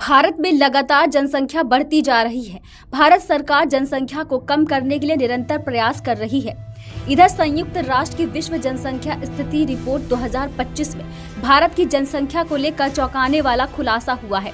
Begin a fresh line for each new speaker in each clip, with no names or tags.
भारत में लगातार जनसंख्या बढ़ती जा रही है। भारत सरकार जनसंख्या को कम करने के लिए निरंतर प्रयास कर रही है। इधर संयुक्त राष्ट्र की विश्व जनसंख्या स्थिति रिपोर्ट 2025 में भारत की जनसंख्या को लेकर चौंकाने वाला खुलासा हुआ है।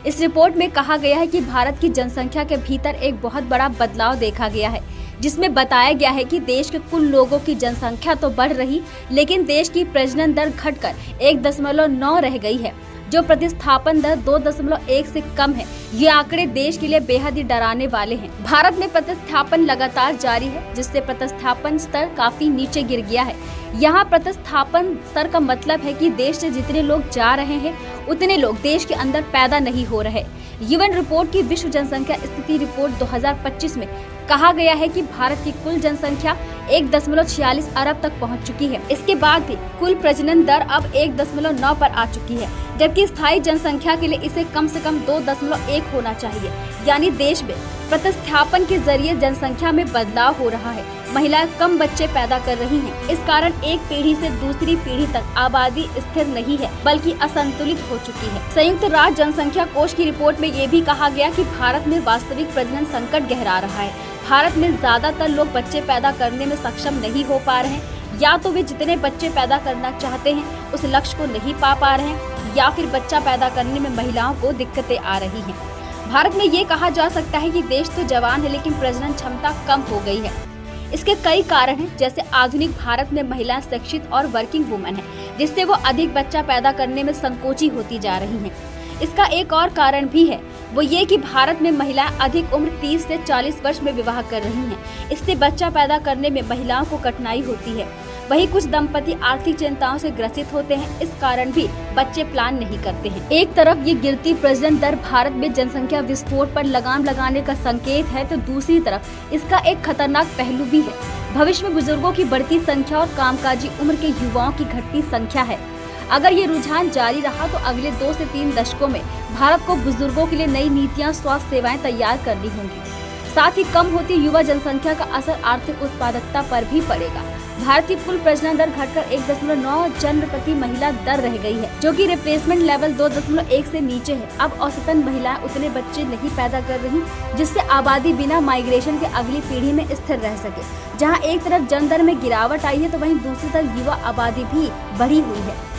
इस रिपोर्ट में कहा गया है कि भारत की जनसंख्या के भीतर एक बहुत बड़ा बदलाव देखा गया है, जिसमें बताया गया है कि देश के कुल लोगों की जनसंख्या तो बढ़ रही, लेकिन देश की प्रजनन दर घटकर 1.9 रह गई है, जो प्रतिस्थापन दर 2.1 से कम है। ये आंकड़े देश के लिए बेहद ही डराने वाले हैं। भारत में प्रतिस्थापन लगातार जारी है, जिससे प्रतिस्थापन स्तर काफी नीचे गिर गया है। यहाँ प्रतिस्थापन स्तर का मतलब है कि देश से जितने लोग जा रहे हैं, उतने लोग देश के अंदर पैदा नहीं हो रहे। यूएन रिपोर्ट की विश्व जनसंख्या स्थिति रिपोर्ट 2025 में कहा गया है कि भारत की कुल जनसंख्या 1.46 अरब तक पहुंच चुकी है। इसके बाद भी कुल प्रजनन दर अब 1.9 पर आ चुकी है, जबकि स्थायी जनसंख्या के लिए इसे कम से कम 2.1 होना चाहिए। यानी देश में प्रतिस्थापन के जरिए जनसंख्या में बदलाव हो रहा है। महिलाएं कम बच्चे पैदा कर रही हैं। इस कारण एक पीढ़ी से दूसरी पीढ़ी तक आबादी स्थिर नहीं है, बल्कि असंतुलित हो चुकी है। संयुक्त राष्ट्र जनसंख्या कोष की रिपोर्ट में ये भी कहा गया कि भारत में वास्तविक प्रजनन संकट गहरा रहा है। भारत में ज्यादातर लोग बच्चे पैदा करने में सक्षम नहीं हो पा रहे हैं, या तो वे जितने बच्चे पैदा करना चाहते हैं उस लक्ष्य को नहीं पा पा रहे हैं, या फिर बच्चा पैदा करने में महिलाओं को दिक्कतें आ रही हैं। भारत में ये कहा जा सकता है कि देश तो जवान है, लेकिन प्रजनन क्षमता कम हो गई है। इसके कई कारण हैं, जैसे आधुनिक भारत में महिलाएं शिक्षित और वर्किंग वुमेन है, जिससे वो अधिक बच्चा पैदा करने में संकोची होती जा रही हैं। इसका एक और कारण भी है, वो ये कि भारत में महिलाएं अधिक उम्र 30 से 40 वर्ष में विवाह कर रही हैं। इससे बच्चा पैदा करने में महिलाओं को कठिनाई होती है। वहीं कुछ दंपति आर्थिक चिंताओं से ग्रसित होते हैं, इस कारण भी बच्चे प्लान नहीं करते हैं। एक तरफ ये गिरती प्रजनन दर भारत में जनसंख्या विस्फोट पर लगाम लगाने का संकेत है, तो दूसरी तरफ इसका एक खतरनाक पहलू भी है। भविष्य में बुजुर्गों की बढ़ती संख्या और कामकाजी उम्र के युवाओं की घटती संख्या है। अगर ये रुझान जारी रहा तो अगले 2 से 3 दशकों में भारत को बुजुर्गों के लिए नई नीतियां, स्वास्थ्य सेवाएं तैयार करनी होंगी। साथ ही कम होती युवा जनसंख्या का असर आर्थिक उत्पादकता पर भी पड़ेगा। भारत की कुल प्रजनन दर घटकर 1.9 जन्म प्रति महिला दर रह गई है, जो कि रिप्लेसमेंट लेवल 2.1 से नीचे है। अब औसतन महिलाएं उतने बच्चे नहीं पैदा कर रही, जिससे आबादी बिना माइग्रेशन के अगली पीढ़ी में स्थिर रह सके। जहां एक तरफ जन्म दर में गिरावट आई है, तो वहीं दूसरी तरफ युवा आबादी भी बढ़ी हुई है।